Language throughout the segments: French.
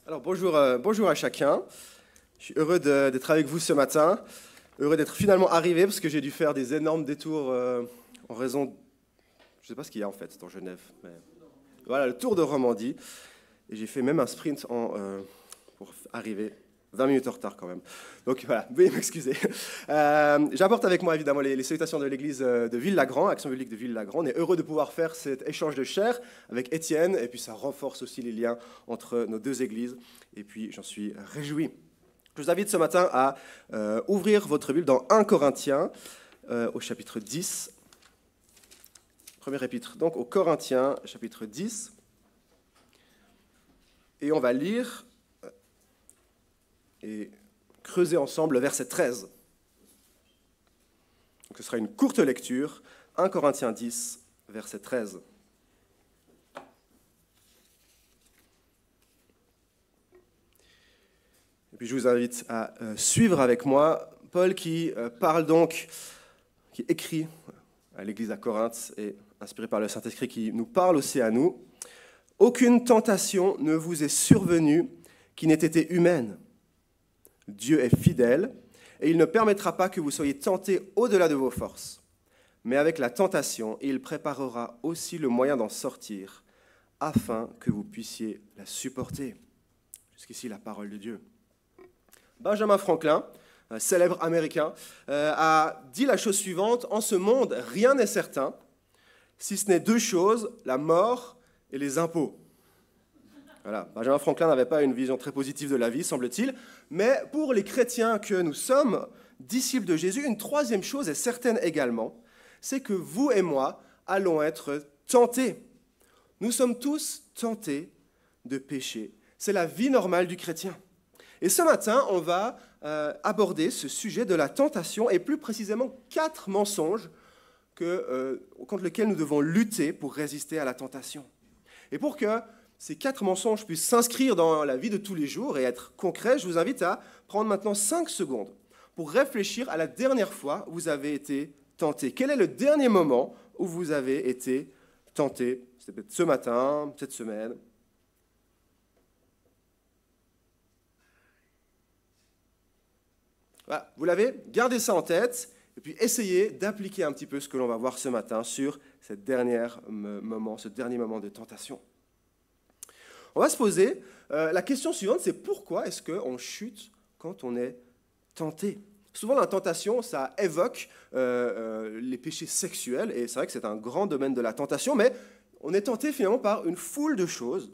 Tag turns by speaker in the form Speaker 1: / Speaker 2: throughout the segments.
Speaker 1: Alors bonjour à chacun. Je suis heureux d'être avec vous ce matin, heureux d'être finalement arrivé parce que j'ai dû faire des énormes détours en raison, je ne sais pas ce qu'il y a en fait dans Genève, mais voilà, le tour de Romandie. Et j'ai fait même un sprint pour arriver 20 minutes en retard quand même. Donc voilà, veuillez m'excuser. J'apporte avec moi évidemment les salutations de l'église de Ville-Lagrand, Action biblique de Ville-Lagrand. On est heureux de pouvoir faire cet échange de chair avec Étienne, et puis ça renforce aussi les liens entre nos deux églises, et puis j'en suis réjoui. Je vous invite ce matin à ouvrir votre Bible dans 1 Corinthiens au chapitre 10. Premier épître, donc aux Corinthiens, chapitre 10. Et on va lire et creuser ensemble le verset 13. Donc ce sera une courte lecture, 1 Corinthiens 10, verset 13. Et puis je vous invite à suivre avec moi Paul qui parle donc, qui écrit à l'église à Corinthe et inspiré par le Saint-Esprit qui nous parle aussi à nous. « Aucune tentation ne vous est survenue qui n'ait été humaine. Dieu est fidèle et il ne permettra pas que vous soyez tentés au-delà de vos forces. Mais avec la tentation, il préparera aussi le moyen d'en sortir afin que vous puissiez la supporter. » Jusqu'ici, la parole de Dieu. Benjamin Franklin, un célèbre américain, a dit la chose suivante: « En ce monde, rien n'est certain, si ce n'est deux choses, la mort et les impôts. » Voilà. Benjamin Franklin n'avait pas une vision très positive de la vie, semble-t-il, mais pour les chrétiens que nous sommes, disciples de Jésus, une troisième chose est certaine également, c'est que vous et moi allons être tentés. Nous sommes tous tentés de pécher. C'est la vie normale du chrétien. Et ce matin, on va aborder ce sujet de la tentation, et plus précisément 4 mensonges contre lesquels nous devons lutter pour résister à la tentation. Et pour que ces 4 mensonges puissent s'inscrire dans la vie de tous les jours et être concrets, je vous invite à prendre maintenant 5 secondes pour réfléchir à la dernière fois où vous avez été tenté. Quel est le dernier moment où vous avez été tenté? C'était peut-être ce matin, cette semaine. Voilà, vous l'avez? Gardez ça en tête et puis essayez d'appliquer un petit peu ce que l'on va voir ce matin sur ce dernier moment de tentation. On va se poser la question suivante, c'est pourquoi est-ce qu'on chute quand on est tenté? Souvent, la tentation, ça évoque les péchés sexuels, et c'est vrai que c'est un grand domaine de la tentation, mais on est tenté finalement par une foule de choses,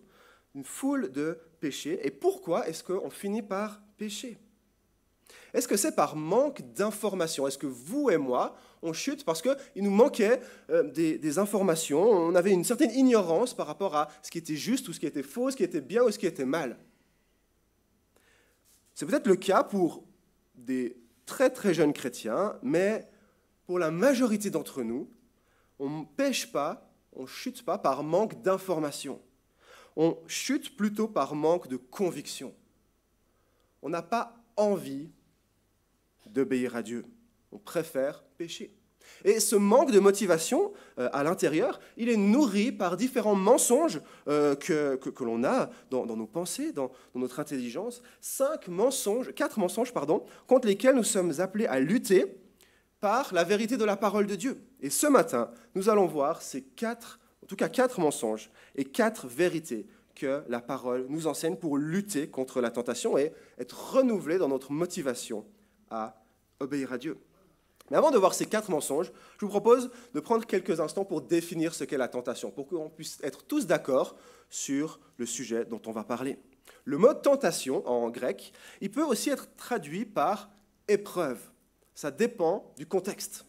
Speaker 1: une foule de péchés. Et pourquoi est-ce qu'on finit par pécher? Est-ce que c'est par manque d'informations? Est-ce que vous et moi, on chute parce qu'il nous manquait des informations, on avait une certaine ignorance par rapport à ce qui était juste ou ce qui était faux, ce qui était bien ou ce qui était mal? C'est peut-être le cas pour des très très jeunes chrétiens, mais pour la majorité d'entre nous, on ne pêche pas, on ne chute pas par manque d'informations. On chute plutôt par manque de conviction. On n'a pas envie d'obéir à Dieu. On préfère pécher. Et ce manque de motivation à l'intérieur, il est nourri par différents mensonges que l'on a dans nos pensées, dans notre intelligence. 4 mensonges, contre lesquels nous sommes appelés à lutter par la vérité de la parole de Dieu. Et ce matin, nous allons voir ces 4 mensonges et 4 vérités que la parole nous enseigne pour lutter contre la tentation et être renouvelés dans notre motivation à obéir à Dieu. Mais avant de voir ces 4 mensonges, je vous propose de prendre quelques instants pour définir ce qu'est la tentation, pour qu'on puisse être tous d'accord sur le sujet dont on va parler. Le mot tentation, en grec, il peut aussi être traduit par épreuve. Ça dépend du contexte.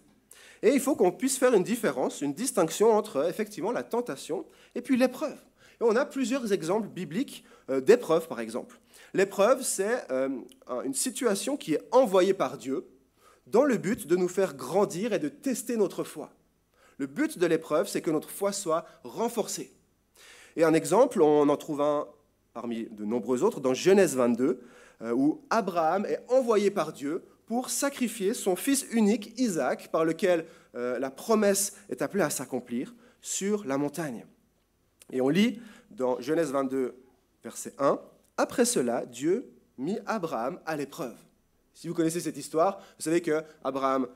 Speaker 1: Et il faut qu'on puisse faire une différence, une distinction entre effectivement la tentation et puis l'épreuve. Et on a plusieurs exemples bibliques d'épreuves, par exemple. L'épreuve, c'est une situation qui est envoyée par Dieu dans le but de nous faire grandir et de tester notre foi. Le but de l'épreuve, c'est que notre foi soit renforcée. Et un exemple, on en trouve un parmi de nombreux autres dans Genèse 22, où Abraham est envoyé par Dieu pour sacrifier son fils unique, Isaac, par lequel la promesse est appelée à s'accomplir sur la montagne. Et on lit dans Genèse 22, verset 1, « Après cela, Dieu mit Abraham à l'épreuve. Si vous connaissez cette histoire, vous savez qu'Abraham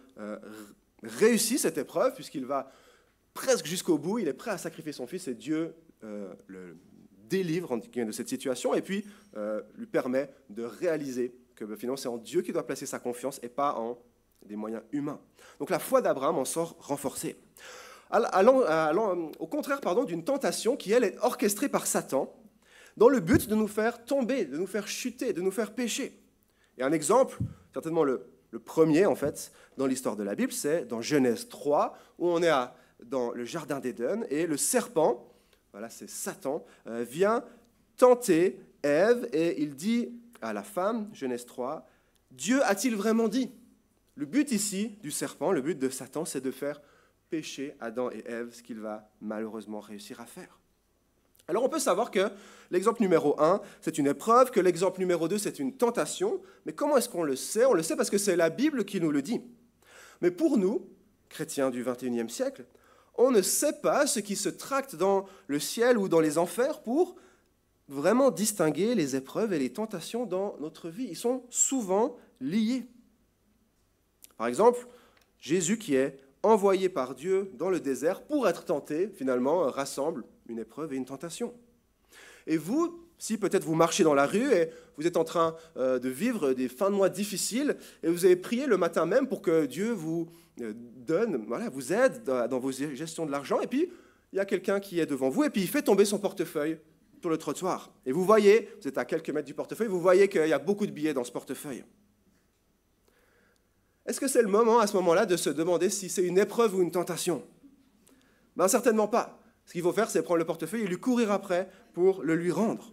Speaker 1: réussit cette épreuve puisqu'il va presque jusqu'au bout, il est prêt à sacrifier son fils et Dieu le délivre de cette situation et puis lui permet de réaliser que finalement c'est en Dieu qu'il doit placer sa confiance et pas en des moyens humains. Donc la foi d'Abraham en sort renforcée. Au contraire d'une tentation qui, elle, est orchestrée par Satan dans le but de nous faire tomber, de nous faire chuter, de nous faire pécher. Et un exemple, certainement le premier en fait, dans l'histoire de la Bible, c'est dans Genèse 3, où on est dans le jardin d'Éden, et le serpent, voilà, c'est Satan, vient tenter Ève, et il dit à la femme, Genèse 3, « Dieu a-t-il vraiment dit ?» Le but ici du serpent, le but de Satan, c'est de faire pécher Adam et Ève, ce qu'il va malheureusement réussir à faire. Alors on peut savoir que l'exemple numéro 1, c'est une épreuve, que l'exemple numéro 2, c'est une tentation, mais comment est-ce qu'on le sait? On le sait parce que c'est la Bible qui nous le dit. Mais pour nous, chrétiens du XXIe siècle, on ne sait pas ce qui se tracte dans le ciel ou dans les enfers pour vraiment distinguer les épreuves et les tentations dans notre vie. Ils sont souvent liés. Par exemple, Jésus qui est envoyé par Dieu dans le désert pour être tenté, finalement, rassemble une épreuve et une tentation. Et vous, si peut-être vous marchez dans la rue et vous êtes en train de vivre des fins de mois difficiles et vous avez prié le matin même pour que Dieu vous donne, voilà, vous aide dans vos gestions de l'argent, et puis il y a quelqu'un qui est devant vous et puis il fait tomber son portefeuille sur le trottoir. Et vous voyez, vous êtes à quelques mètres du portefeuille, vous voyez qu'il y a beaucoup de billets dans ce portefeuille. Est-ce que c'est le moment, à ce moment-là, de se demander si c'est une épreuve ou une tentation? Ben, certainement pas. Ce qu'il faut faire, c'est prendre le portefeuille et lui courir après pour le lui rendre.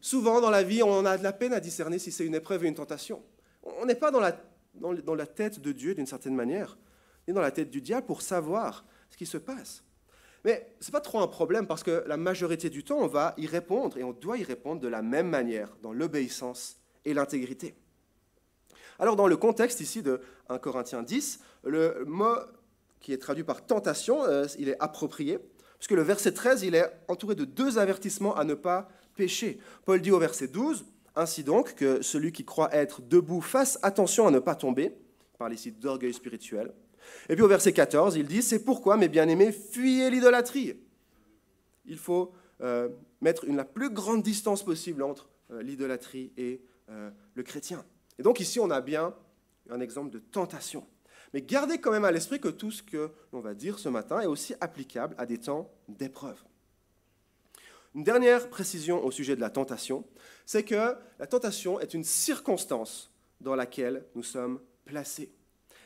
Speaker 1: Souvent, dans la vie, on a de la peine à discerner si c'est une épreuve ou une tentation. On n'est pas dans la tête de Dieu, d'une certaine manière, ni dans la tête du diable pour savoir ce qui se passe. Mais ce n'est pas trop un problème, parce que la majorité du temps, on va y répondre, et on doit y répondre de la même manière, dans l'obéissance et l'intégrité. Alors, dans le contexte ici de 1 Corinthiens 10, le mot qui est traduit par tentation, il est approprié, puisque le verset 13, il est entouré de 2 avertissements à ne pas pécher. Paul dit au verset 12, « Ainsi donc, que celui qui croit être debout fasse attention à ne pas tomber. » Il parle ici d'orgueil spirituel. Et puis au verset 14, il dit, « C'est pourquoi, mes bien-aimés, fuyez l'idolâtrie. » Il faut mettre la plus grande distance possible entre l'idolâtrie et le chrétien. Et donc ici, on a bien un exemple de tentation. Mais gardez quand même à l'esprit que tout ce que l'on va dire ce matin est aussi applicable à des temps d'épreuve. Une dernière précision au sujet de la tentation, c'est que la tentation est une circonstance dans laquelle nous sommes placés.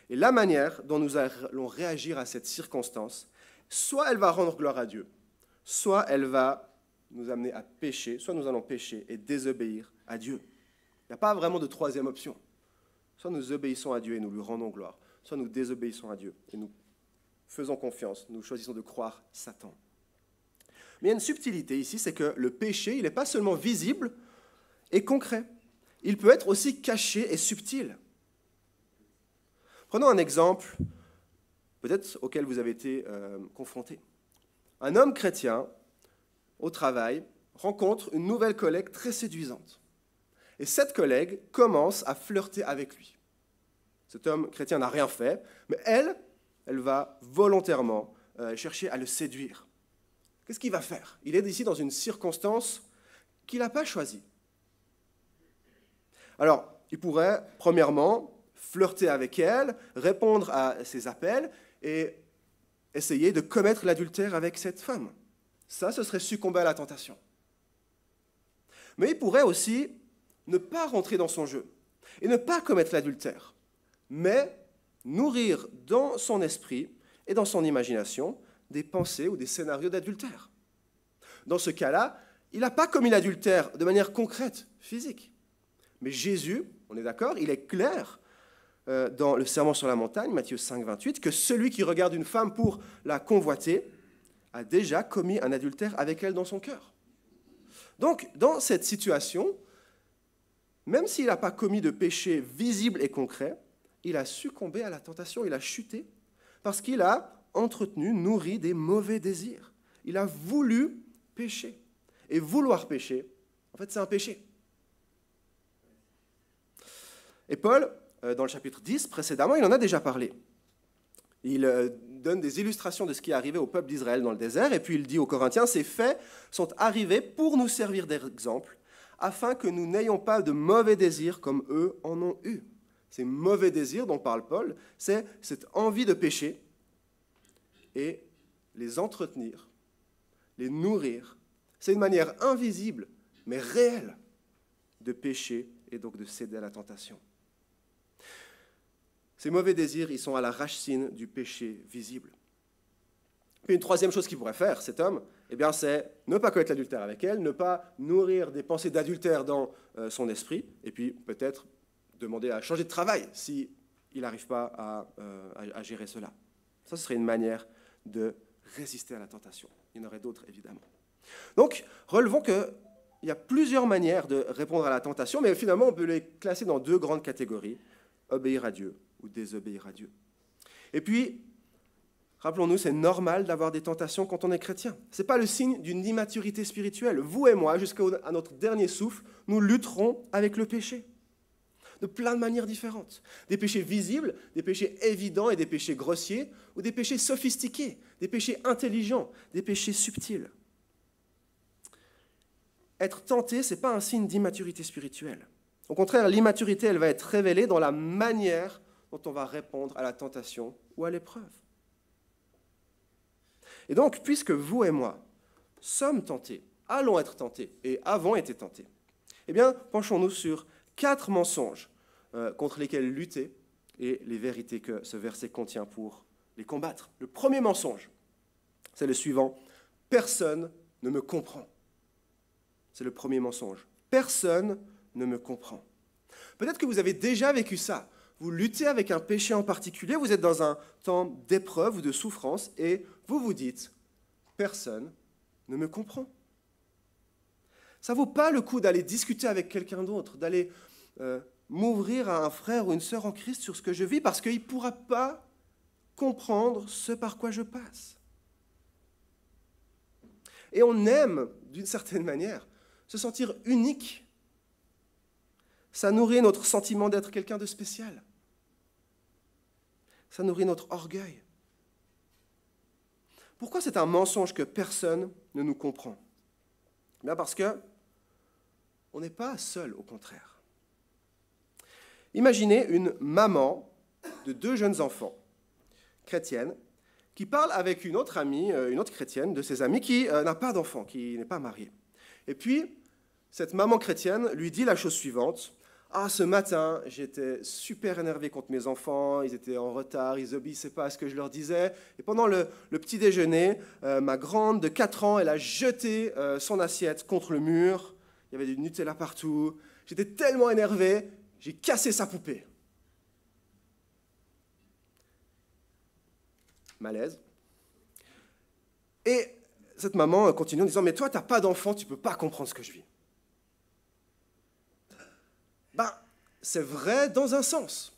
Speaker 1: Et la manière dont nous allons réagir à cette circonstance, soit elle va rendre gloire à Dieu, soit elle va nous amener à pécher, soit nous allons pécher et désobéir à Dieu. Il n'y a pas vraiment de troisième option. Soit nous obéissons à Dieu et nous lui rendons gloire, soit nous désobéissons à Dieu et nous faisons confiance, nous choisissons de croire Satan. Mais il y a une subtilité ici, c'est que le péché, il n'est pas seulement visible et concret, il peut être aussi caché et subtil. Prenons un exemple, peut-être auquel vous avez été confronté. Un homme chrétien, au travail, rencontre une nouvelle collègue très séduisante. Et cette collègue commence à flirter avec lui. Cet homme chrétien n'a rien fait, mais elle va volontairement chercher à le séduire. Qu'est-ce qu'il va faire? Il est ici dans une circonstance qu'il n'a pas choisie. Alors, il pourrait, premièrement, flirter avec elle, répondre à ses appels et essayer de commettre l'adultère avec cette femme. Ça, ce serait succomber à la tentation. Mais il pourrait aussi ne pas rentrer dans son jeu et ne pas commettre l'adultère, mais nourrir dans son esprit et dans son imagination des pensées ou des scénarios d'adultère. Dans ce cas-là, il n'a pas commis l'adultère de manière concrète, physique. Mais Jésus, on est d'accord, il est clair dans le Sermon sur la montagne, Matthieu 5, 28, que celui qui regarde une femme pour la convoiter a déjà commis un adultère avec elle dans son cœur. Donc, dans cette situation, même s'il n'a pas commis de péché visible et concret, il a succombé à la tentation, il a chuté, parce qu'il a entretenu, nourri des mauvais désirs. Il a voulu pécher. Et vouloir pécher, en fait, c'est un péché. Et Paul, dans le chapitre 10, précédemment, il en a déjà parlé. Il donne des illustrations de ce qui est arrivé au peuple d'Israël dans le désert, et puis il dit aux Corinthiens, ces faits sont arrivés pour nous servir d'exemple, afin que nous n'ayons pas de mauvais désirs comme eux en ont eu. Ces mauvais désirs dont parle Paul, c'est cette envie de pécher, et les entretenir, les nourrir. C'est une manière invisible, mais réelle, de pécher et donc de céder à la tentation. Ces mauvais désirs, ils sont à la racine du péché visible. Puis une troisième chose qu'il pourrait faire, cet homme, eh bien, c'est ne pas commettre l'adultère avec elle, ne pas nourrir des pensées d'adultère dans son esprit, et puis peut-être demander à changer de travail s'il n'arrive pas à gérer cela. Ça, ce serait une manière de résister à la tentation. Il y en aurait d'autres, évidemment. Donc, relevons qu'il y a plusieurs manières de répondre à la tentation, mais finalement, on peut les classer dans deux grandes catégories, obéir à Dieu ou désobéir à Dieu. Et puis, rappelons-nous, c'est normal d'avoir des tentations quand on est chrétien. Ce n'est pas le signe d'une immaturité spirituelle. Vous et moi, jusqu'à notre dernier souffle, nous lutterons avec le péché. De plein de manières différentes. Des péchés visibles, des péchés évidents et des péchés grossiers, ou des péchés sophistiqués, des péchés intelligents, des péchés subtils. Être tenté, ce n'est pas un signe d'immaturité spirituelle. Au contraire, l'immaturité, elle va être révélée dans la manière dont on va répondre à la tentation ou à l'épreuve. Et donc, puisque vous et moi sommes tentés, allons être tentés et avons été tentés, eh bien, penchons-nous sur 4 mensonges contre lesquels lutter et les vérités que ce verset contient pour les combattre. Le premier mensonge, c'est le suivant. Personne ne me comprend. C'est le premier mensonge. Personne ne me comprend. Peut-être que vous avez déjà vécu ça. Vous luttez avec un péché en particulier, vous êtes dans un temps d'épreuve ou de souffrance et vous vous dites « personne ne me comprend ». Ça ne vaut pas le coup d'aller discuter avec quelqu'un d'autre, d'aller m'ouvrir à un frère ou une sœur en Christ sur ce que je vis parce qu'il ne pourra pas comprendre ce par quoi je passe. Et on aime, d'une certaine manière, se sentir unique. Ça nourrit notre sentiment d'être quelqu'un de spécial. Ça nourrit notre orgueil. Pourquoi c'est un mensonge que personne ne nous comprend ? Bien parce que on n'est pas seul, au contraire. Imaginez une maman de 2 jeunes enfants, chrétienne, qui parle avec une autre amie, une autre chrétienne de ses amies, qui n'a pas d'enfant, qui n'est pas mariée. Et puis, cette maman chrétienne lui dit la chose suivante. « Ah, ce matin, j'étais super énervé contre mes enfants, ils étaient en retard, ils n'obéissaient pas à ce que je leur disais. Et pendant le petit déjeuner, ma grande de 4 ans, elle a jeté son assiette contre le mur. Il y avait du Nutella partout. J'étais tellement énervé, j'ai cassé sa poupée. » Malaise. Et cette maman continue en disant « Mais toi, tu n'as pas d'enfant, tu ne peux pas comprendre ce que je vis. » Ben, c'est vrai dans un sens.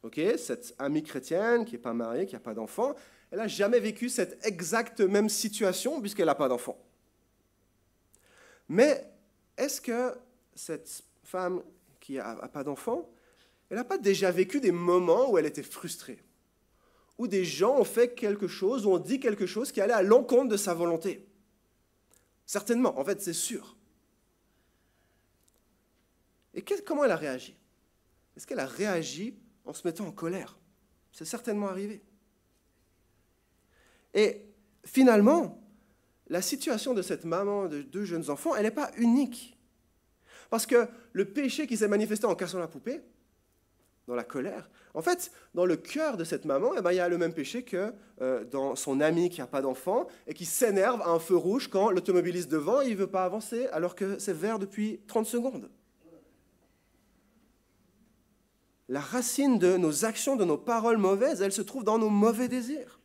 Speaker 1: Okay, cette amie chrétienne qui n'est pas mariée, qui n'a pas d'enfant, elle n'a jamais vécu cette exacte même situation puisqu'elle n'a pas d'enfant. Mais est-ce que cette femme qui n'a pas d'enfant, elle n'a pas déjà vécu des moments où elle était frustrée, où des gens ont fait quelque chose, ou ont dit quelque chose qui allait à l'encontre de sa volonté? Certainement, en fait, c'est sûr. Et comment elle a réagi? Est-ce qu'elle a réagi en se mettant en colère? C'est certainement arrivé. Et finalement, la situation de cette maman de 2 jeunes enfants, elle n'est pas unique. Parce que le péché qui s'est manifesté en cassant la poupée, dans la colère, en fait, dans le cœur de cette maman, eh ben, il y a le même péché que dans son ami qui n'a pas d'enfant et qui s'énerve à un feu rouge quand l'automobiliste devant, il ne veut pas avancer alors que c'est vert depuis 30 secondes. La racine de nos actions, de nos paroles mauvaises, elle se trouve dans nos mauvais désirs.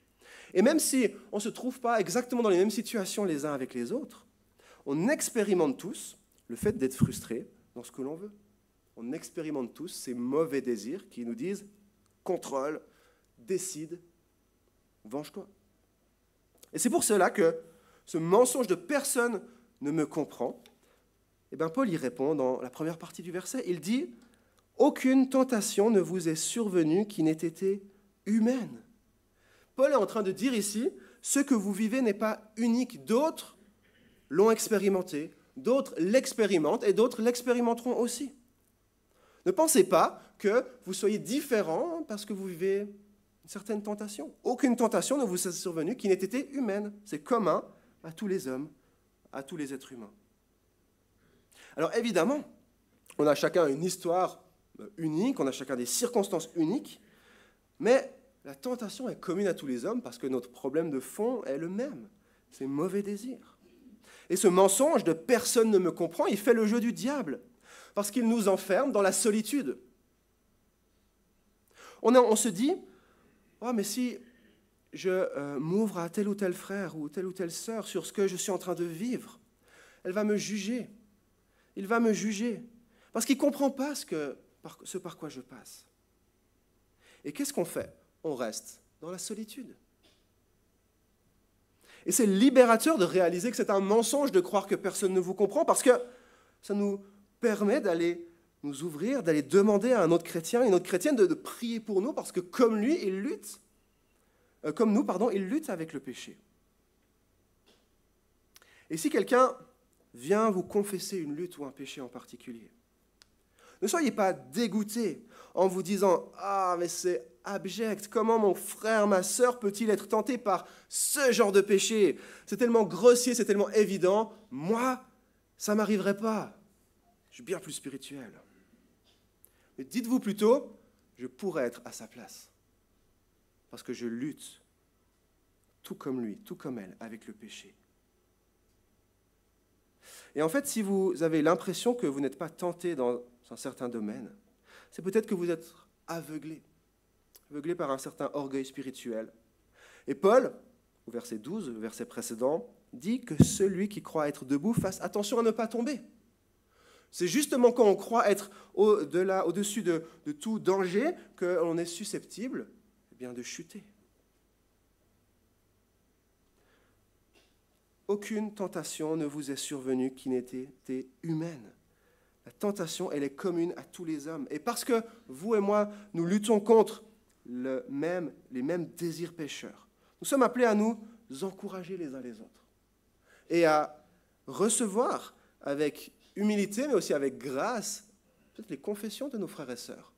Speaker 1: Et même si on ne se trouve pas exactement dans les mêmes situations les uns avec les autres, on expérimente tous le fait d'être frustré dans ce que l'on veut. On expérimente tous ces mauvais désirs qui nous disent « contrôle, décide, venge-toi ». Et c'est pour cela que ce mensonge de « personne ne me comprend », eh bien Paul y répond dans la première partie du verset. Il dit Aucune tentation ne vous est survenue qui n'ait été humaine. Paul est en train de dire ici, ce que vous vivez n'est pas unique. D'autres l'ont expérimenté, d'autres l'expérimentent et d'autres l'expérimenteront aussi. Ne pensez pas que vous soyez différent parce que vous vivez une certaine tentation. Aucune tentation ne vous est survenue qui n'ait été humaine. C'est commun à tous les hommes, à tous les êtres humains. Alors évidemment, on a chacun une histoire unique, on a chacun des circonstances uniques, mais la tentation est commune à tous les hommes parce que notre problème de fond est le même, c'est mauvais désir. Et ce mensonge de « personne ne me comprend », il fait le jeu du diable, parce qu'il nous enferme dans la solitude. On se dit « oh, mais si je m'ouvre à tel ou tel frère ou telle sœur sur ce que je suis en train de vivre, elle va me juger, il va me juger, parce qu'il ne comprend pas ce par quoi je passe. » Et qu'est-ce qu'on fait? On reste dans la solitude. Et c'est libérateur de réaliser que c'est un mensonge de croire que personne ne vous comprend, parce que ça nous permet d'aller nous ouvrir, d'aller demander à un autre chrétien, une autre chrétienne de prier pour nous, parce que comme nous, il lutte avec le péché. Et si quelqu'un vient vous confesser une lutte ou un péché en particulier, ne soyez pas dégoûtés en vous disant « Ah, mais c'est abject, comment mon frère, ma sœur peut-il être tenté par ce genre de péché? C'est tellement grossier, c'est tellement évident. Moi, ça ne m'arriverait pas. Je suis bien plus spirituel. » Mais dites-vous plutôt « Je pourrais être à sa place. Parce que je lutte, tout comme lui, tout comme elle, avec le péché. » Et en fait, si vous avez l'impression que vous n'êtes pas tenté dans un certain domaine, c'est peut-être que vous êtes aveuglé par un certain orgueil spirituel. Et Paul, au verset 12, le verset précédent, dit que celui qui croit être debout fasse attention à ne pas tomber. C'est justement quand on croit être au-dessus de tout danger qu'on est susceptible de chuter. Aucune tentation ne vous est survenue qui n'ait été humaine. La tentation, elle est commune à tous les hommes. Et parce que vous et moi, nous luttons contre les mêmes désirs pécheurs, nous sommes appelés à nous encourager les uns les autres et à recevoir avec humilité, mais aussi avec grâce, peut-être les confessions de nos frères et sœurs,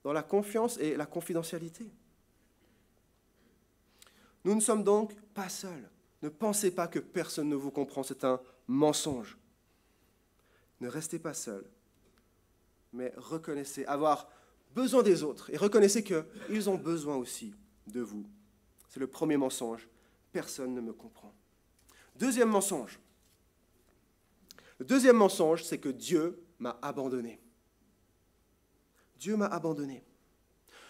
Speaker 1: dans la confiance et la confidentialité. Nous ne sommes donc pas seuls. Ne pensez pas que personne ne vous comprend, c'est un mensonge. Ne restez pas seuls, mais reconnaissez avoir besoin des autres et reconnaissez qu'ils ont besoin aussi de vous. C'est le premier mensonge. Personne ne me comprend. Deuxième mensonge. Le deuxième mensonge, c'est que Dieu m'a abandonné. Dieu m'a abandonné.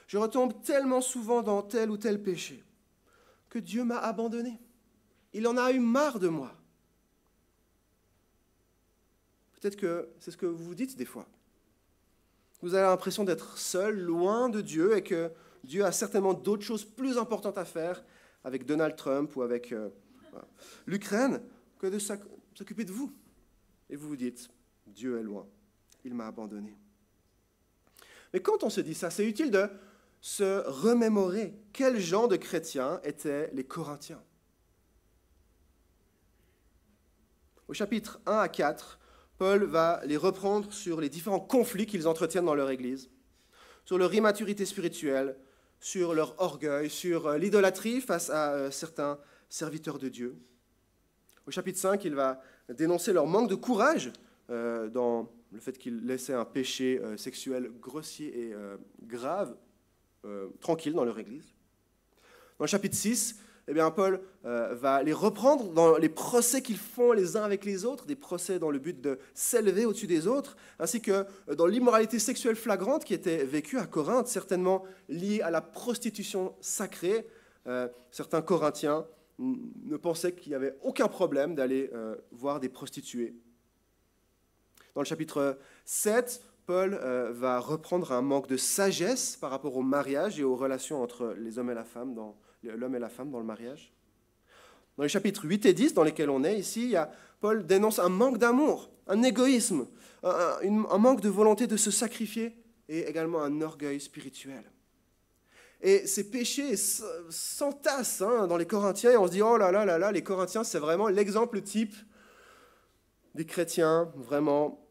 Speaker 1: Je retombe tellement souvent dans tel ou tel péché que Dieu m'a abandonné. Il en a eu marre de moi. Peut-être que c'est ce que vous vous dites des fois. Vous avez l'impression d'être seul, loin de Dieu, et que Dieu a certainement d'autres choses plus importantes à faire avec Donald Trump ou avec l'Ukraine que de s'occuper de vous. Et vous vous dites, Dieu est loin, il m'a abandonné. Mais quand on se dit ça, c'est utile de se remémorer quel genre de chrétiens étaient les Corinthiens. Au chapitre 1 à 4, Paul va les reprendre sur les différents conflits qu'ils entretiennent dans leur Église, sur leur immaturité spirituelle, sur leur orgueil, sur l'idolâtrie face à certains serviteurs de Dieu. Au chapitre 5, il va dénoncer leur manque de courage dans le fait qu'ils laissaient un péché sexuel grossier et grave tranquille dans leur Église. Dans le chapitre 6, Paul va les reprendre dans les procès qu'ils font les uns avec les autres, des procès dans le but de s'élever au-dessus des autres, ainsi que dans l'immoralité sexuelle flagrante qui était vécue à Corinthe, certainement liée à la prostitution sacrée. Certains Corinthiens ne pensaient qu'il n'y avait aucun problème d'aller voir des prostituées. Dans le chapitre 7, Paul va reprendre un manque de sagesse par rapport au mariage et aux relations entre les hommes et la femme l'homme et la femme dans le mariage. Dans les chapitres 8 et 10, dans lesquels on est ici, Paul dénonce un manque d'amour, un égoïsme, un manque de volonté de se sacrifier et également un orgueil spirituel. Et ces péchés s'entassent dans les Corinthiens, et on se dit, oh là là là là, les Corinthiens, c'est vraiment l'exemple type des chrétiens, vraiment,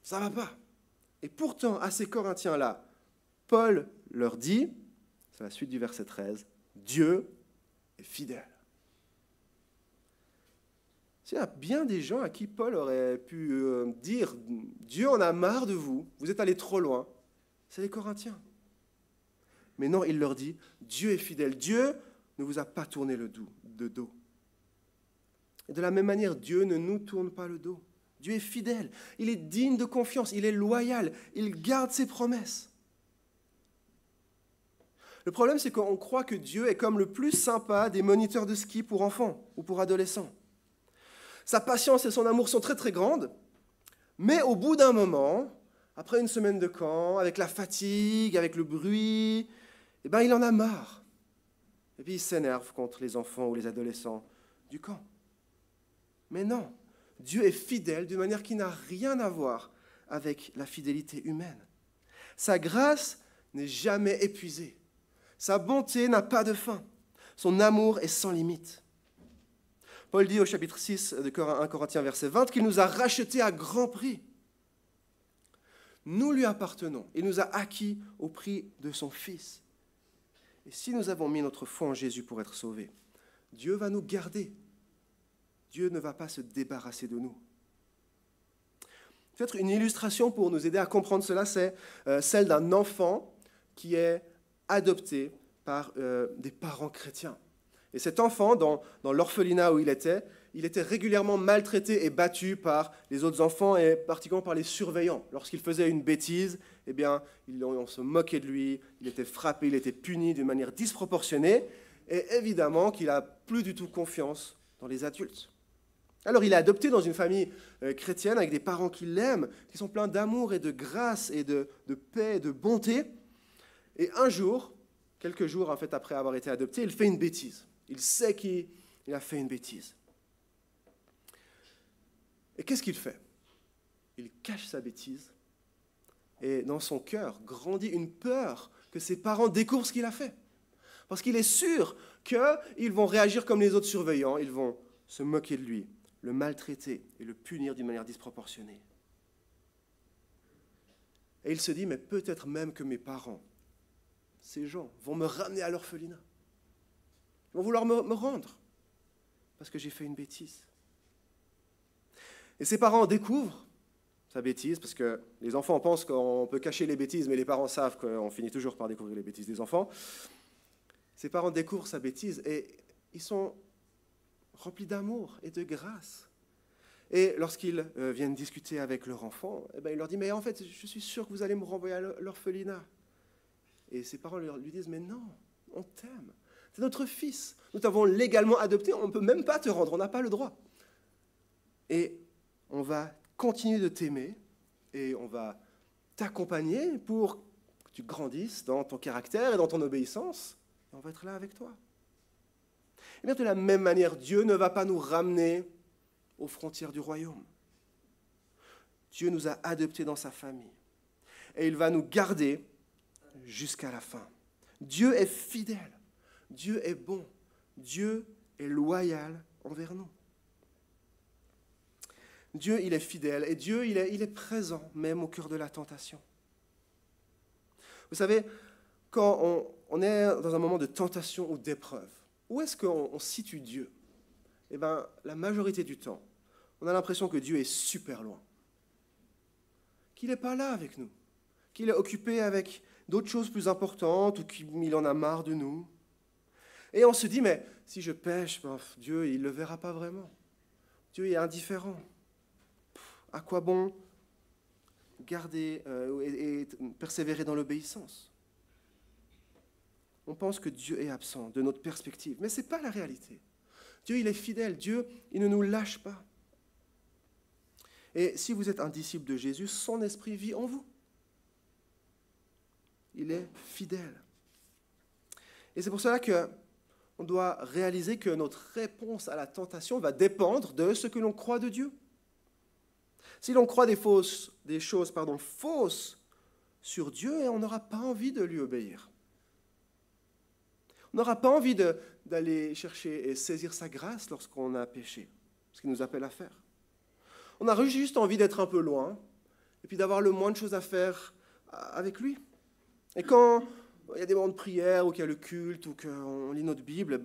Speaker 1: ça ne va pas. Et pourtant, à ces Corinthiens-là, Paul leur dit, c'est la suite du verset 13, Dieu est fidèle. Il y a bien des gens à qui Paul aurait pu dire « Dieu en a marre de vous, vous êtes allés trop loin », c'est les Corinthiens. Mais non, il leur dit « Dieu est fidèle, Dieu ne vous a pas tourné le dos. » Et de la même manière, Dieu ne nous tourne pas le dos. Dieu est fidèle, il est digne de confiance, il est loyal, il garde ses promesses. Le problème, c'est qu'on croit que Dieu est comme le plus sympa des moniteurs de ski pour enfants ou pour adolescents. Sa patience et son amour sont très très grandes, mais au bout d'un moment, après une semaine de camp, avec la fatigue, avec le bruit, il en a marre. Et puis il s'énerve contre les enfants ou les adolescents du camp. Mais non, Dieu est fidèle d'une manière qui n'a rien à voir avec la fidélité humaine. Sa grâce n'est jamais épuisée. Sa bonté n'a pas de fin. Son amour est sans limite. Paul dit au chapitre 6 de 1 Corinthiens, verset 20, qu'il nous a rachetés à grand prix. Nous lui appartenons. Il nous a acquis au prix de son Fils. Et si nous avons mis notre foi en Jésus pour être sauvés, Dieu va nous garder. Dieu ne va pas se débarrasser de nous. Peut-être une illustration pour nous aider à comprendre cela, c'est celle d'un enfant qui est adopté par des parents chrétiens. Et cet enfant, dans l'orphelinat où il était régulièrement maltraité et battu par les autres enfants et particulièrement par les surveillants. Lorsqu'il faisait une bêtise, on se moquait de lui, il était frappé, il était puni d'une manière disproportionnée, et évidemment qu'il n'a plus du tout confiance dans les adultes. Alors il est adopté dans une famille chrétienne avec des parents qui l'aiment, qui sont pleins d'amour et de grâce et de paix et de bonté. Et un jour, quelques jours en fait, après avoir été adopté, il fait une bêtise. Il sait qu'il a fait une bêtise. Et qu'est-ce qu'il fait? Il cache sa bêtise. Et dans son cœur grandit une peur que ses parents découvrent ce qu'il a fait. Parce qu'il est sûr qu'ils vont réagir comme les autres surveillants. Ils vont se moquer de lui, le maltraiter et le punir d'une manière disproportionnée. Et il se dit, mais peut-être même que mes parents, ces gens, vont me ramener à l'orphelinat. Ils vont vouloir me rendre parce que j'ai fait une bêtise. Et ses parents découvrent sa bêtise, parce que les enfants pensent qu'on peut cacher les bêtises, mais les parents savent qu'on finit toujours par découvrir les bêtises des enfants. Ses parents découvrent sa bêtise et ils sont remplis d'amour et de grâce. Et lorsqu'ils viennent discuter avec leur enfant, il leur dit « Mais en fait, je suis sûr que vous allez me renvoyer à l'orphelinat. » Et ses parents lui disent « Mais non, on t'aime. C'est notre fils. Nous t'avons légalement adopté, on ne peut même pas te rendre, on n'a pas le droit. Et on va continuer de t'aimer et on va t'accompagner pour que tu grandisses dans ton caractère et dans ton obéissance. Et on va être là avec toi. » Et bien de la même manière, Dieu ne va pas nous ramener aux frontières du royaume. Dieu nous a adoptés dans sa famille. Et il va nous garder jusqu'à la fin. Dieu est fidèle. Dieu est bon. Dieu est loyal envers nous. Dieu, il est fidèle. Et Dieu, il est présent, même au cœur de la tentation. Vous savez, quand on est dans un moment de tentation ou d'épreuve, où est-ce qu'on situe Dieu? La majorité du temps, on a l'impression que Dieu est super loin. Qu'il n'est pas là avec nous. Qu'il est occupé avec d'autres choses plus importantes ou qu'il en a marre de nous. Et on se dit, mais si je pêche, Dieu, il ne le verra pas vraiment. Dieu est indifférent. À quoi bon garder et persévérer dans l'obéissance? On pense que Dieu est absent de notre perspective, mais ce n'est pas la réalité. Dieu, il est fidèle. Dieu, il ne nous lâche pas. Et si vous êtes un disciple de Jésus, son esprit vit en vous. Il est fidèle. Et c'est pour cela qu'on doit réaliser que notre réponse à la tentation va dépendre de ce que l'on croit de Dieu. Si l'on croit des choses fausses sur Dieu et on n'aura pas envie de lui obéir. On n'aura pas envie d'aller chercher et saisir sa grâce lorsqu'on a péché, ce qu'il nous appelle à faire. On a juste envie d'être un peu loin et puis d'avoir le moins de choses à faire avec lui. Et quand il y a des moments de prière ou qu'il y a le culte ou qu'on lit notre Bible,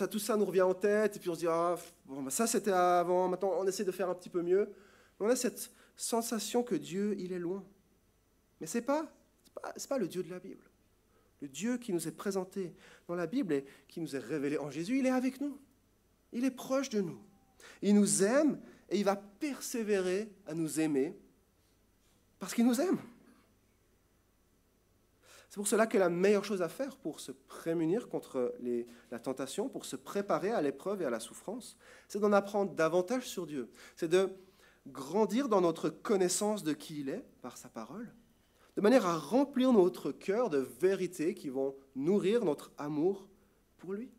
Speaker 1: tout ça nous revient en tête et puis on se dit ça c'était avant, maintenant on essaie de faire un petit peu mieux. On a cette sensation que Dieu, il est loin. Mais c'est pas le Dieu de la Bible. Le Dieu qui nous est présenté dans la Bible et qui nous est révélé en Jésus, il est avec nous. Il est proche de nous. Il nous aime et il va persévérer à nous aimer parce qu'il nous aime. C'est pour cela que la meilleure chose à faire pour se prémunir contre la tentation, pour se préparer à l'épreuve et à la souffrance, c'est d'en apprendre davantage sur Dieu. C'est de grandir dans notre connaissance de qui il est par sa parole, de manière à remplir notre cœur de vérités qui vont nourrir notre amour pour lui.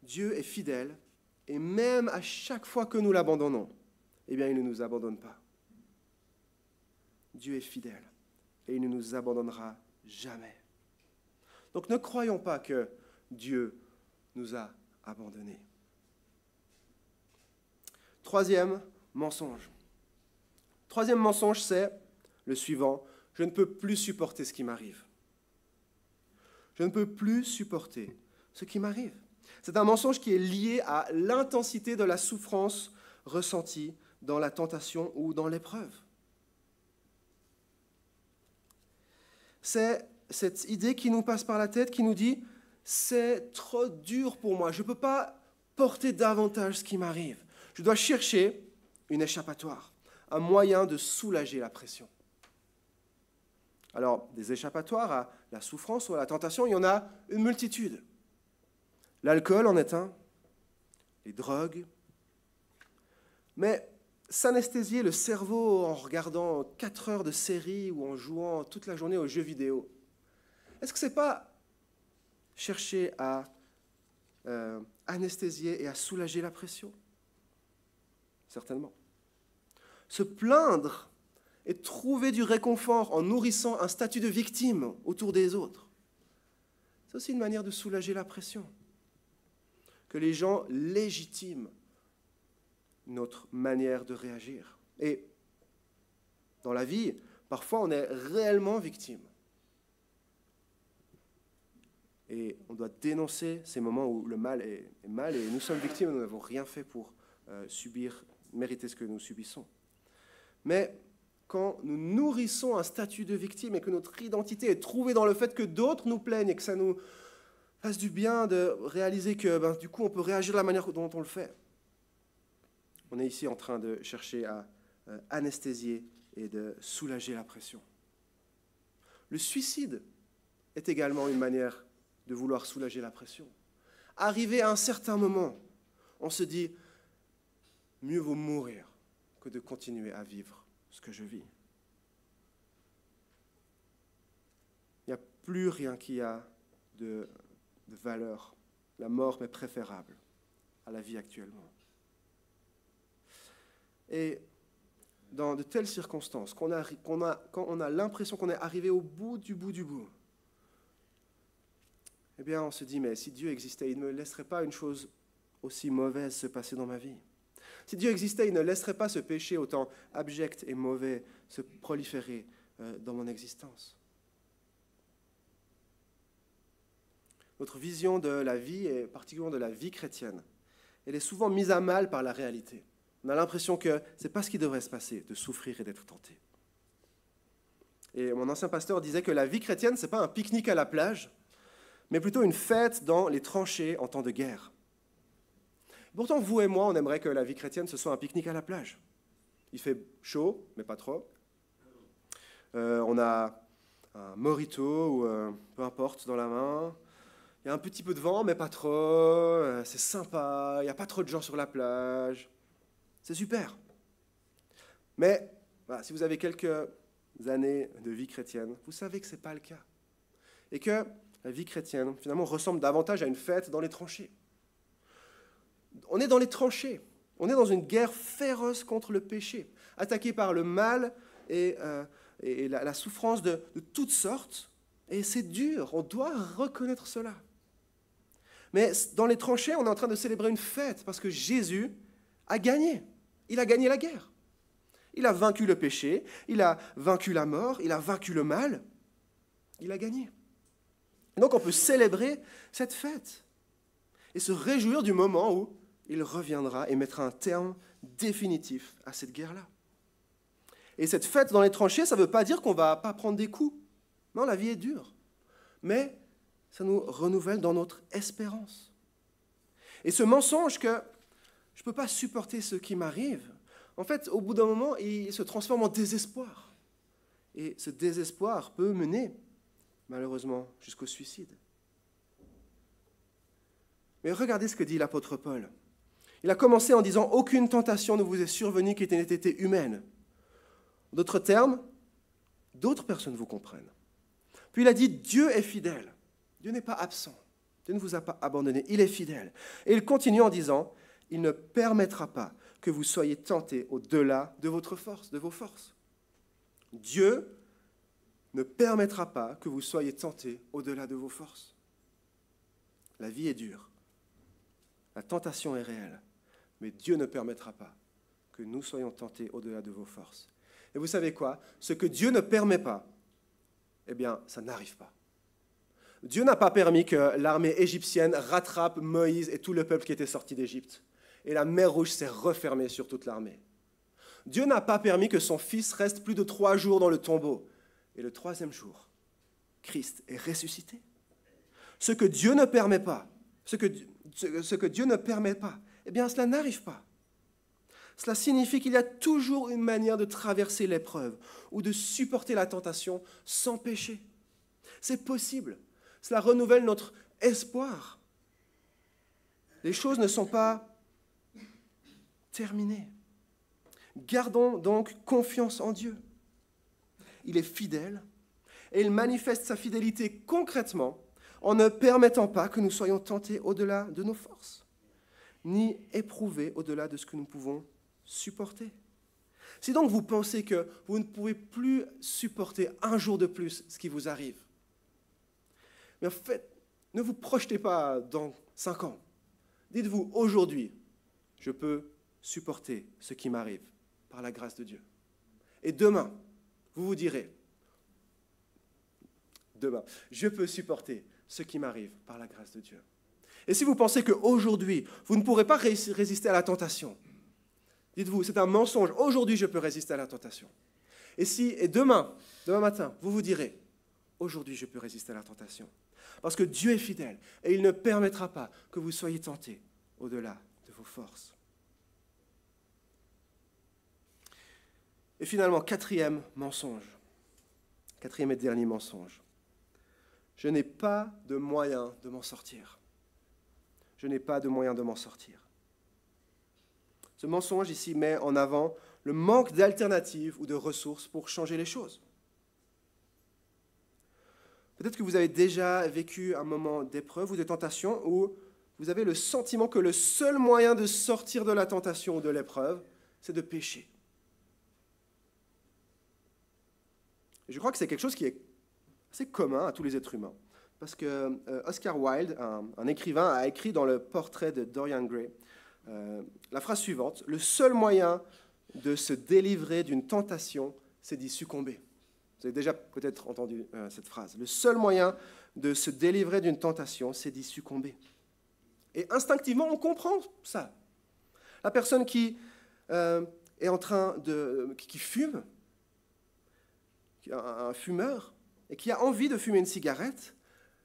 Speaker 1: Dieu est fidèle et même à chaque fois que nous l'abandonnons, il ne nous abandonne pas. Dieu est fidèle et il ne nous abandonnera jamais. Donc ne croyons pas que Dieu nous a abandonnés. Troisième mensonge. Troisième mensonge, c'est le suivant. Je ne peux plus supporter ce qui m'arrive. Je ne peux plus supporter ce qui m'arrive. C'est un mensonge qui est lié à l'intensité de la souffrance ressentie dans la tentation ou dans l'épreuve. C'est cette idée qui nous passe par la tête, qui nous dit « c'est trop dur pour moi, je ne peux pas porter davantage ce qui m'arrive. Je dois chercher une échappatoire, un moyen de soulager la pression. » Alors, des échappatoires à la souffrance ou à la tentation, il y en a une multitude. L'alcool en est un, les drogues. Mais s'anesthésier le cerveau en regardant 4 heures de série ou en jouant toute la journée aux jeux vidéo, est-ce que ce n'est pas chercher à anesthésier et à soulager la pression? Certainement. Se plaindre et trouver du réconfort en nourrissant un statut de victime autour des autres, c'est aussi une manière de soulager la pression. Que les gens légitiment notre manière de réagir. Et dans la vie, parfois on est réellement victime. Et on doit dénoncer ces moments où le mal est mal et nous sommes victimes et nous n'avons rien fait pour mériter ce que nous subissons. Mais quand nous nourrissons un statut de victime et que notre identité est trouvée dans le fait que d'autres nous plaignent et que ça nous fasse du bien de réaliser que du coup on peut réagir de la manière dont on le fait, on est ici en train de chercher à anesthésier et de soulager la pression. Le suicide est également une manière de vouloir soulager la pression. Arrivé à un certain moment, on se dit « mieux vaut mourir que de continuer à vivre ce que je vis ». Il n'y a plus rien qui a de valeur. La mort m'est préférable à la vie actuellement. Et dans de telles circonstances, quand on a l'impression qu'on est arrivé au bout du bout, eh bien on se dit, mais si Dieu existait, il ne me laisserait pas une chose aussi mauvaise se passer dans ma vie. Si Dieu existait, il ne laisserait pas ce péché autant abject et mauvais se proliférer dans mon existence. Notre vision de la vie, et particulièrement de la vie chrétienne, elle est souvent mise à mal par la réalité. On a l'impression que ce n'est pas ce qui devrait se passer, de souffrir et d'être tenté. Et mon ancien pasteur disait que la vie chrétienne, ce n'est pas un pique-nique à la plage, mais plutôt une fête dans les tranchées en temps de guerre. Pourtant, vous et moi, on aimerait que la vie chrétienne, ce soit un pique-nique à la plage. Il fait chaud, mais pas trop. On a un mojito ou peu importe dans la main. Il y a un petit peu de vent, mais pas trop. C'est sympa. Il n'y a pas trop de gens sur la plage. C'est super. Mais voilà, si vous avez quelques années de vie chrétienne, vous savez que ce n'est pas le cas. Et que la vie chrétienne, finalement, ressemble davantage à une fête dans les tranchées. On est dans les tranchées. On est dans une guerre féroce contre le péché, attaqué par le mal et la souffrance de toutes sortes. Et c'est dur, on doit reconnaître cela. Mais dans les tranchées, on est en train de célébrer une fête parce que Jésus a gagné. Il a gagné la guerre. Il a vaincu le péché, il a vaincu la mort, il a vaincu le mal. Il a gagné. Donc on peut célébrer cette fête et se réjouir du moment où il reviendra et mettra un terme définitif à cette guerre-là. Et cette fête dans les tranchées, ça ne veut pas dire qu'on ne va pas prendre des coups. Non, la vie est dure. Mais ça nous renouvelle dans notre espérance. Et ce mensonge que je ne peux pas supporter ce qui m'arrive, en fait, au bout d'un moment, il se transforme en désespoir. Et ce désespoir peut mener, malheureusement, jusqu'au suicide. Mais regardez ce que dit l'apôtre Paul. Il a commencé en disant « Aucune tentation ne vous est survenue qui n'ait été humaine ». D'autres termes, d'autres personnes vous comprennent. Puis il a dit « Dieu est fidèle ». Dieu n'est pas absent. Dieu ne vous a pas abandonné. Il est fidèle. Et il continue en disant « Il ne permettra pas que vous soyez tentés au-delà de votre force, de vos forces. » Dieu ne permettra pas que vous soyez tentés au-delà de vos forces. La vie est dure. La tentation est réelle. Mais Dieu ne permettra pas que nous soyons tentés au-delà de vos forces. Et vous savez quoi? Ce que Dieu ne permet pas, eh bien, ça n'arrive pas. Dieu n'a pas permis que l'armée égyptienne rattrape Moïse et tout le peuple qui était sorti d'Égypte. Et la mer Rouge s'est refermée sur toute l'armée. Dieu n'a pas permis que son fils reste plus de 3 jours dans le tombeau. Et le 3e jour, Christ est ressuscité. Ce que Dieu ne permet pas, ce que Dieu ne permet pas, eh bien, cela n'arrive pas. Cela signifie qu'il y a toujours une manière de traverser l'épreuve ou de supporter la tentation sans péché. C'est possible. Cela renouvelle notre espoir. Les choses ne sont pas terminées. Gardons donc confiance en Dieu. Il est fidèle et il manifeste sa fidélité concrètement en ne permettant pas que nous soyons tentés au-delà de nos forces, ni éprouvés au-delà de ce que nous pouvons supporter. Si donc vous pensez que vous ne pouvez plus supporter un jour de plus ce qui vous arrive, mais en fait, ne vous projetez pas dans 5 ans. Dites-vous, aujourd'hui, je peux supporter ce qui m'arrive par la grâce de Dieu. Et demain, vous vous direz, demain, je peux supporter ce qui m'arrive par la grâce de Dieu. Et si vous pensez qu'aujourd'hui, vous ne pourrez pas résister à la tentation, dites-vous, c'est un mensonge, aujourd'hui je peux résister à la tentation. Et demain matin, vous vous direz, aujourd'hui je peux résister à la tentation. Parce que Dieu est fidèle et il ne permettra pas que vous soyez tentés au-delà de vos forces. Et finalement, 4e mensonge, 4e et dernier mensonge. Je n'ai pas de moyen de m'en sortir. Je n'ai pas de moyen de m'en sortir. Ce mensonge ici met en avant le manque d'alternatives ou de ressources pour changer les choses. Peut-être que vous avez déjà vécu un moment d'épreuve ou de tentation où vous avez le sentiment que le seul moyen de sortir de la tentation ou de l'épreuve, c'est de pécher. Et je crois que c'est quelque chose qui est assez commun à tous les êtres humains. Parce que Oscar Wilde, un écrivain, a écrit dans le portrait de Dorian Gray la phrase suivante: « Le seul moyen de se délivrer d'une tentation, c'est d'y succomber. » Vous avez déjà peut-être entendu cette phrase. Le seul moyen de se délivrer d'une tentation, c'est d'y succomber. Et instinctivement, on comprend ça. La personne qui est en train qui fume, un fumeur, et qui a envie de fumer une cigarette,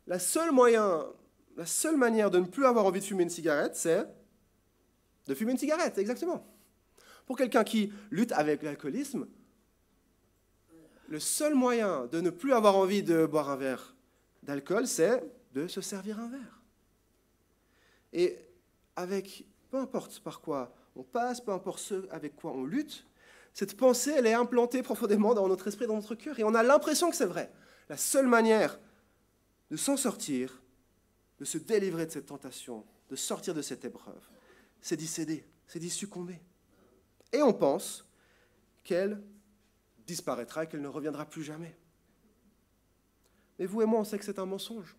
Speaker 1: la seule manière de ne plus avoir envie de fumer une cigarette, c'est de fumer une cigarette, exactement. Pour quelqu'un qui lutte avec l'alcoolisme, le seul moyen de ne plus avoir envie de boire un verre d'alcool, c'est de se servir un verre. Et peu importe par quoi on passe, peu importe ce avec quoi on lutte, cette pensée, elle est implantée profondément dans notre esprit, dans notre cœur, et on a l'impression que c'est vrai. La seule manière de s'en sortir, de se délivrer de cette tentation, de sortir de cette épreuve, c'est d'y céder, c'est d'y succomber. Et on pense qu'elle disparaîtra et qu'elle ne reviendra plus jamais. Mais vous et moi, on sait que c'est un mensonge.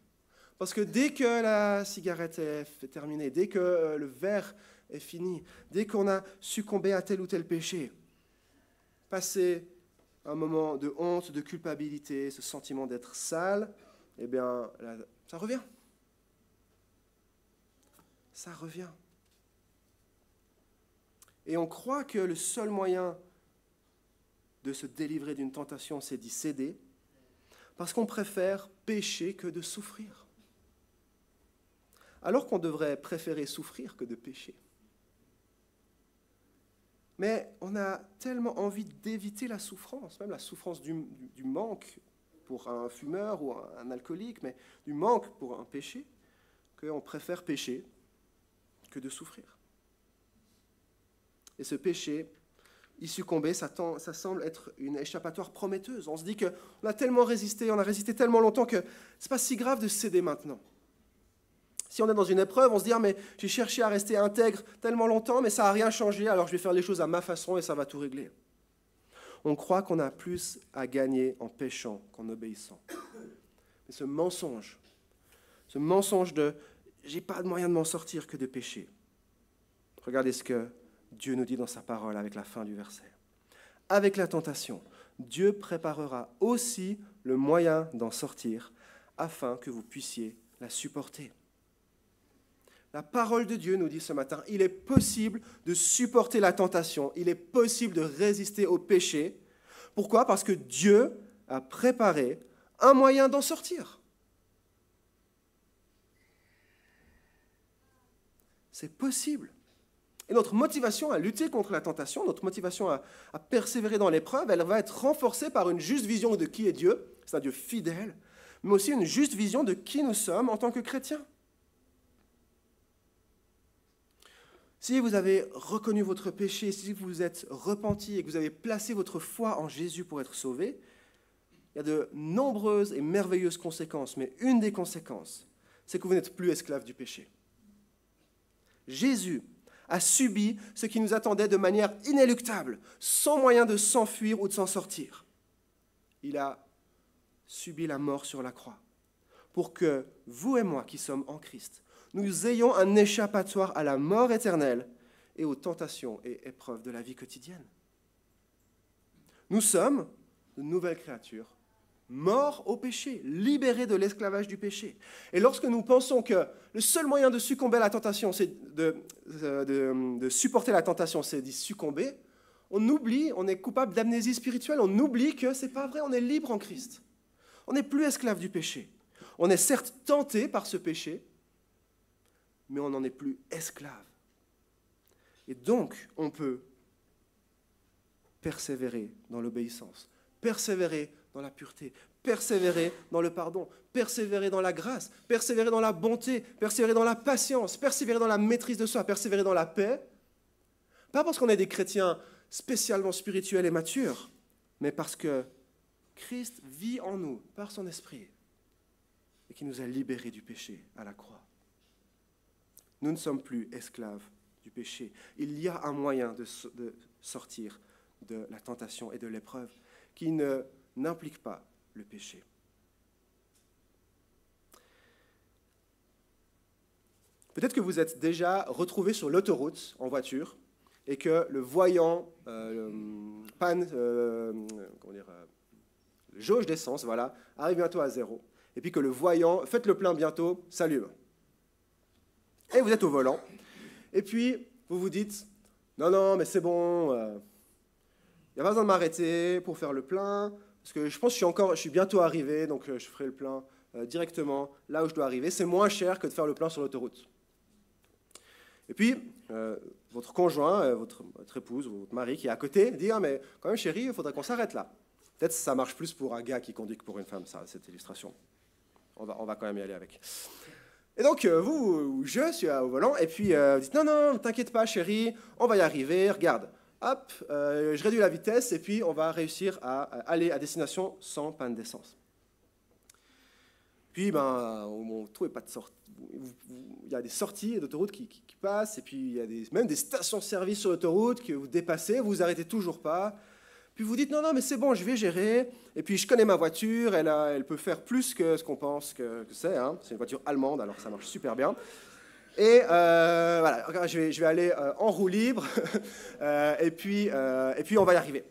Speaker 1: Parce que dès que la cigarette est terminée, dès que le verre est fini, dès qu'on a succombé à tel ou tel péché, passé un moment de honte, de culpabilité, ce sentiment d'être sale, eh bien, ça revient. Ça revient. Et on croit que le seul moyen de se délivrer d'une tentation, c'est d'y céder, parce qu'on préfère pécher que de souffrir. Alors qu'on devrait préférer souffrir que de pécher. Mais on a tellement envie d'éviter la souffrance, même la souffrance du manque pour un fumeur ou un alcoolique, mais du manque pour un péché, qu'on préfère pécher que de souffrir. Et ce péché, y succomber, ça semble être une échappatoire prometteuse. On se dit qu'on a tellement résisté, on a résisté tellement longtemps que ce n'est pas si grave de céder maintenant. Si on est dans une épreuve, on se dit « Ah, mais j'ai cherché à rester intègre tellement longtemps, mais ça n'a rien changé, alors je vais faire les choses à ma façon et ça va tout régler. » On croit qu'on a plus à gagner en péchant qu'en obéissant. Mais ce mensonge de « j'ai pas de moyen de m'en sortir que de pécher », regardez ce que Dieu nous dit dans sa parole avec la fin du verset. « Avec la tentation, Dieu préparera aussi le moyen d'en sortir afin que vous puissiez la supporter. » La parole de Dieu nous dit ce matin, il est possible de supporter la tentation, il est possible de résister au péché. Pourquoi ? Parce que Dieu a préparé un moyen d'en sortir. C'est possible. Et notre motivation à lutter contre la tentation, notre motivation à persévérer dans l'épreuve, elle va être renforcée par une juste vision de qui est Dieu, c'est un Dieu fidèle, mais aussi une juste vision de qui nous sommes en tant que chrétiens. Si vous avez reconnu votre péché, si vous vous êtes repenti et que vous avez placé votre foi en Jésus pour être sauvé, il y a de nombreuses et merveilleuses conséquences, mais une des conséquences, c'est que vous n'êtes plus esclave du péché. Jésus a subi ce qui nous attendait de manière inéluctable, sans moyen de s'enfuir ou de s'en sortir. Il a subi la mort sur la croix, pour que vous et moi qui sommes en Christ, nous ayons un échappatoire à la mort éternelle et aux tentations et épreuves de la vie quotidienne. Nous sommes de nouvelles créatures, morts au péché, libérés de l'esclavage du péché. Et lorsque nous pensons que le seul moyen de succomber à la tentation, c'est de supporter la tentation, c'est d'y succomber, on oublie, on est coupable d'amnésie spirituelle, on oublie que ce n'est pas vrai, on est libre en Christ. On n'est plus esclave du péché. On est certes tenté par ce péché, mais on n'en est plus esclave. Et donc, on peut persévérer dans l'obéissance, persévérer dans la pureté, persévérer dans le pardon, persévérer dans la grâce, persévérer dans la bonté, persévérer dans la patience, persévérer dans la maîtrise de soi, persévérer dans la paix, pas parce qu'on est des chrétiens spécialement spirituels et matures, mais parce que Christ vit en nous par son esprit et qui nous a libérés du péché à la croix. Nous ne sommes plus esclaves du péché. Il y a un moyen de sortir de la tentation et de l'épreuve qui n'implique pas le péché. Peut-être que vous êtes déjà retrouvé sur l'autoroute en voiture et que le voyant jauge d'essence, voilà, arrive bientôt à 0. Et puis que le voyant, faites le plein bientôt, s'allume. Et vous êtes au volant. Et puis, vous vous dites, non, mais c'est bon, il n'y a pas besoin de m'arrêter pour faire le plein, parce que je pense que je suis bientôt arrivé, donc je ferai le plein directement là où je dois arriver. C'est moins cher que de faire le plein sur l'autoroute. Et puis, votre conjoint, votre épouse ou votre mari qui est à côté dit « Ah, mais quand même, chérie, il faudrait qu'on s'arrête là. » Peut-être que ça marche plus pour un gars qui conduit que pour une femme, ça, cette illustration. On va quand même y aller avec. Et donc, je suis au volant, et puis vous dites « Non, ne t'inquiète pas, chérie, on va y arriver, regarde. Hop, je réduis la vitesse, et puis on va réussir à aller à destination sans panne d'essence. » Puis, on ne trouve pas de sortie. Il y a des sorties d'autoroute qui passent, et puis il y a même des stations-service sur l'autoroute que vous dépassez, vous vous arrêtez toujours pas. Puis vous dites, non, mais c'est bon, je vais gérer. Et puis je connais ma voiture, elle peut faire plus que ce qu'on pense que c'est. Hein. C'est une voiture allemande, alors ça marche super bien. Et voilà, je vais aller en roue libre, et puis on va y arriver.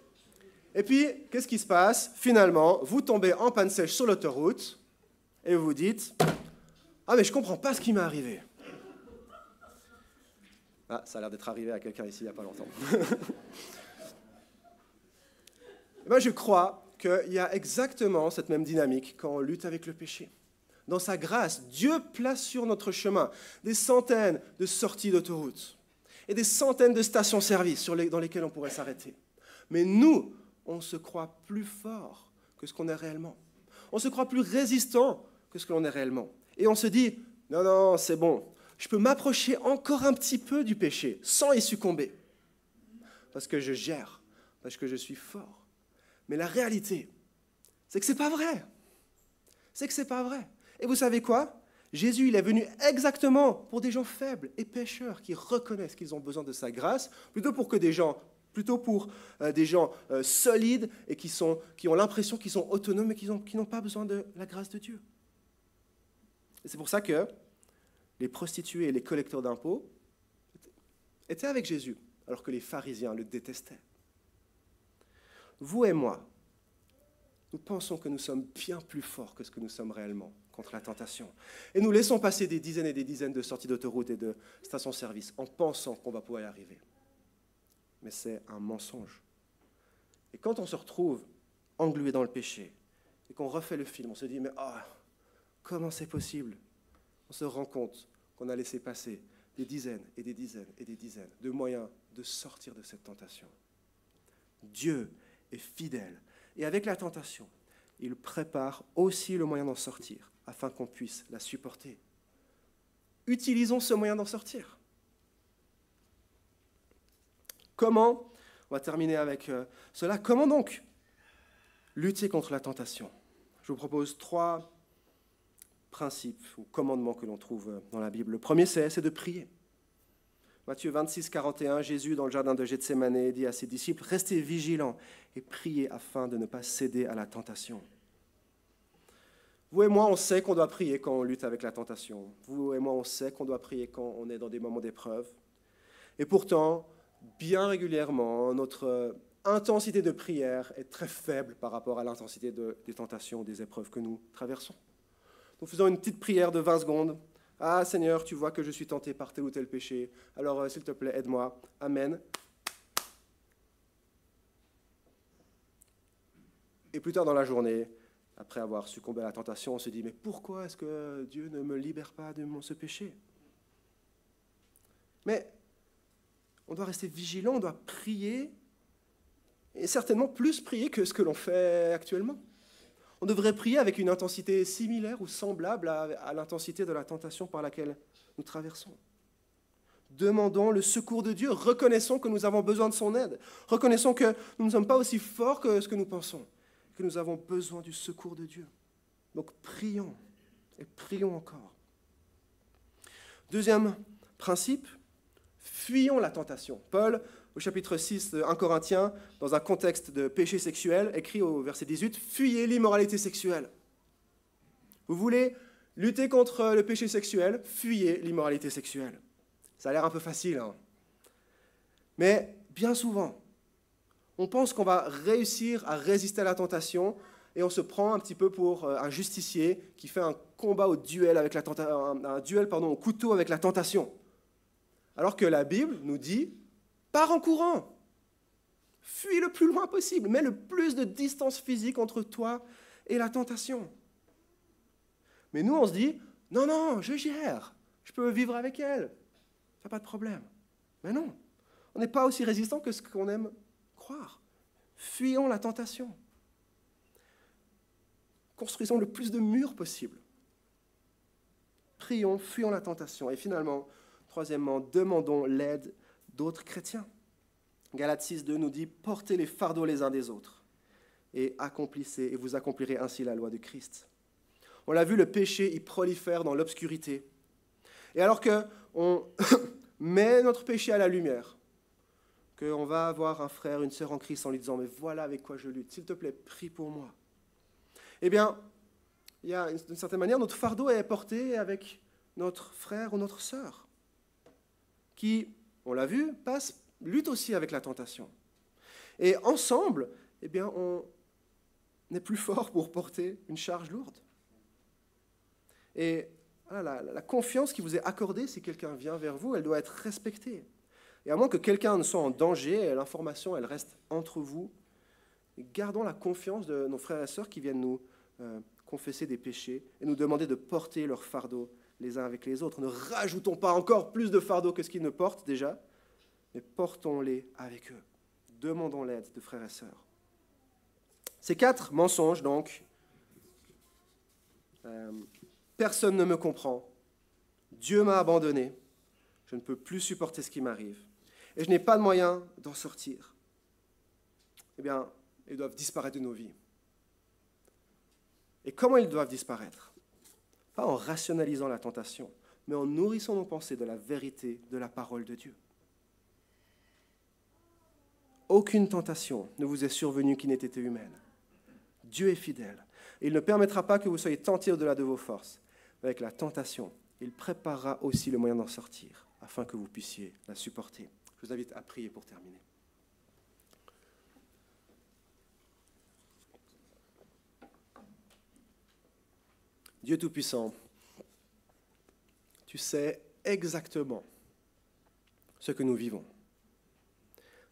Speaker 1: Et puis, qu'est-ce qui se passe? Finalement, vous tombez en panne sèche sur l'autoroute, et vous vous dites, ah mais je ne comprends pas ce qui m'est arrivé. Ah, ça a l'air d'être arrivé à quelqu'un ici il n'y a pas longtemps. Je crois qu'il y a exactement cette même dynamique quand on lutte avec le péché. Dans sa grâce, Dieu place sur notre chemin des centaines de sorties d'autoroute et des centaines de stations-service dans lesquelles on pourrait s'arrêter. Mais nous, on se croit plus fort que ce qu'on est réellement. On se croit plus résistant que ce que l'on est réellement. Et on se dit, non, c'est bon, je peux m'approcher encore un petit peu du péché sans y succomber. Parce que je gère, parce que je suis fort. Mais la réalité, c'est que ce n'est pas vrai. C'est que ce n'est pas vrai. Et vous savez quoi? Jésus, il est venu exactement pour des gens faibles et pécheurs qui reconnaissent qu'ils ont besoin de sa grâce, plutôt pour des gens solides et qui ont l'impression qu'ils sont autonomes et qui n'ont pas besoin de la grâce de Dieu. Et c'est pour ça que les prostituées et les collecteurs d'impôts étaient avec Jésus, alors que les pharisiens le détestaient. Vous et moi, nous pensons que nous sommes bien plus forts que ce que nous sommes réellement contre la tentation. Et nous laissons passer des dizaines et des dizaines de sorties d'autoroute et de stations-service en pensant qu'on va pouvoir y arriver. Mais c'est un mensonge. Et quand on se retrouve englué dans le péché et qu'on refait le film, on se dit, mais comment c'est possible? On se rend compte qu'on a laissé passer des dizaines et des dizaines et des dizaines de moyens de sortir de cette tentation. Dieu est fidèle. Et avec la tentation, il prépare aussi le moyen d'en sortir, afin qu'on puisse la supporter. Utilisons ce moyen d'en sortir. Comment, on va terminer avec cela, comment donc lutter contre la tentation? Je vous propose 3 principes ou commandements que l'on trouve dans la Bible. Le premier, c'est de prier. Matthieu 26, 41, Jésus, dans le jardin de Gethsémanée, dit à ses disciples, « Restez vigilants et priez afin de ne pas céder à la tentation. » Vous et moi, on sait qu'on doit prier quand on lutte avec la tentation. Vous et moi, on sait qu'on doit prier quand on est dans des moments d'épreuve. Et pourtant, bien régulièrement, notre intensité de prière est très faible par rapport à l'intensité des tentations, des épreuves que nous traversons. Nous faisons une petite prière de 20 secondes. « Ah Seigneur, tu vois que je suis tenté par tel ou tel péché, alors s'il te plaît, aide-moi. Amen. » Et plus tard dans la journée, après avoir succombé à la tentation, on se dit « Mais pourquoi est-ce que Dieu ne me libère pas de ce péché ?» Mais on doit rester vigilant, on doit prier, et certainement plus prier que ce que l'on fait actuellement. On devrait prier avec une intensité similaire ou semblable à l'intensité de la tentation par laquelle nous traversons. Demandons le secours de Dieu, reconnaissons que nous avons besoin de son aide, reconnaissons que nous ne sommes pas aussi forts que ce que nous pensons, que nous avons besoin du secours de Dieu. Donc prions, et prions encore. Deuxième principe, fuyons la tentation. Paul, au chapitre 6 de 1 Corinthiens, dans un contexte de péché sexuel, écrit au verset 18, « Fuyez l'immoralité sexuelle. » Vous voulez lutter contre le péché sexuel, fuyez l'immoralité sexuelle. Ça a l'air un peu facile, hein. Mais bien souvent, on pense qu'on va réussir à résister à la tentation et on se prend un petit peu pour un justicier qui fait un combat au duel avec au couteau avec la tentation. Alors que la Bible nous dit, pars en courant, fuis le plus loin possible, mets le plus de distance physique entre toi et la tentation. Mais nous, on se dit, non, je gère, je peux vivre avec elle, ça n'a pas de problème. Mais non, on n'est pas aussi résistant que ce qu'on aime croire. Fuyons la tentation. Construisons le plus de murs possible. Prions, fuyons la tentation. Et finalement, troisièmement, demandons l'aide d'autres chrétiens. Galates 6.2 nous dit « Portez les fardeaux les uns des autres et accomplissez, et vous accomplirez ainsi la loi de Christ. » On l'a vu, le péché, il prolifère dans l'obscurité. Et alors qu'on met notre péché à la lumière, qu'on va avoir un frère, une sœur en Christ en lui disant « Mais voilà avec quoi je lutte, s'il te plaît, prie pour moi. » Eh bien, il y a d'une certaine manière, notre fardeau est porté avec notre frère ou notre sœur, qui, on l'a vu, lutte aussi avec la tentation. Et ensemble, eh bien, on est plus fort pour porter une charge lourde. Et voilà, la confiance qui vous est accordée, si quelqu'un vient vers vous, elle doit être respectée. Et à moins que quelqu'un ne soit en danger, l'information, elle reste entre vous. Et gardons la confiance de nos frères et sœurs qui viennent nous confesser des péchés et nous demander de porter leur fardeau les uns avec les autres. Ne rajoutons pas encore plus de fardeau que ce qu'ils ne portent déjà, mais portons-les avec eux. Demandons l'aide de frères et sœurs. Ces 4 mensonges, donc, personne ne me comprend, Dieu m'a abandonné, je ne peux plus supporter ce qui m'arrive, et je n'ai pas de moyen d'en sortir. Eh bien, ils doivent disparaître de nos vies. Et comment ils doivent disparaître? Pas en rationalisant la tentation, mais en nourrissant nos pensées de la vérité de la parole de Dieu. Aucune tentation ne vous est survenue qui n'ait été humaine. Dieu est fidèle. Et il ne permettra pas que vous soyez tentés au-delà de vos forces. Mais avec la tentation, il préparera aussi le moyen d'en sortir, afin que vous puissiez la supporter. Je vous invite à prier pour terminer. Dieu Tout-Puissant, tu sais exactement ce que nous vivons.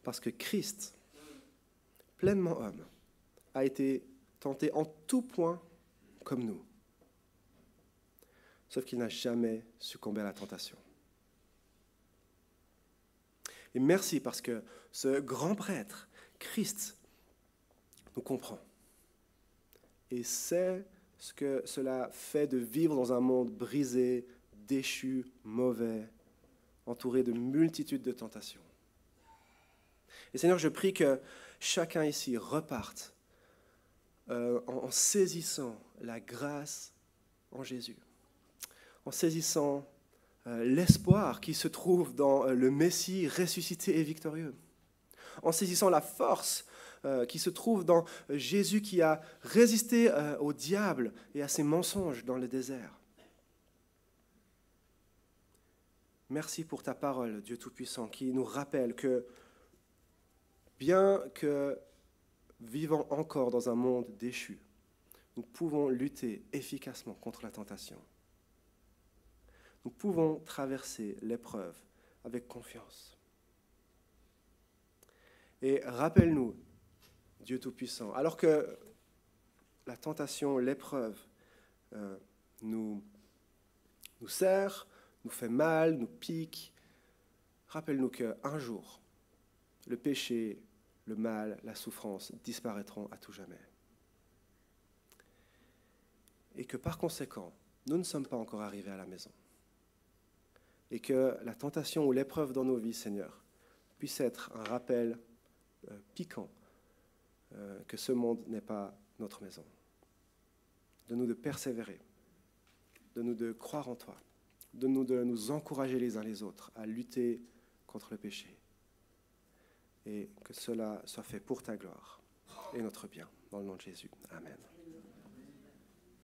Speaker 1: Parce que Christ, pleinement homme, a été tenté en tout point comme nous. Sauf qu'il n'a jamais succombé à la tentation. Et merci parce que ce grand prêtre, Christ, nous comprend. Et sait ce que cela fait de vivre dans un monde brisé, déchu, mauvais, entouré de multitudes de tentations. Et Seigneur, je prie que chacun ici reparte en saisissant la grâce en Jésus, en saisissant l'espoir qui se trouve dans le Messie ressuscité et victorieux, en saisissant la force qui se trouve dans Jésus qui a résisté au diable et à ses mensonges dans le désert. Merci pour ta parole, Dieu Tout-Puissant, qui nous rappelle que bien que vivant encore dans un monde déchu, nous pouvons lutter efficacement contre la tentation. Nous pouvons traverser l'épreuve avec confiance. Et rappelle-nous, Dieu Tout-Puissant, alors que la tentation, l'épreuve nous serre, nous fait mal, nous pique, rappelle-nous qu'un jour, le péché, le mal, la souffrance disparaîtront à tout jamais. Et que par conséquent, nous ne sommes pas encore arrivés à la maison. Et que la tentation ou l'épreuve dans nos vies, Seigneur, puisse être un rappel piquant que ce monde n'est pas notre maison. Donne-nous de persévérer, donne-nous de croire en toi, donne-nous de nous encourager les uns les autres à lutter contre le péché. Et que cela soit fait pour ta gloire et notre bien. Dans le nom de Jésus. Amen.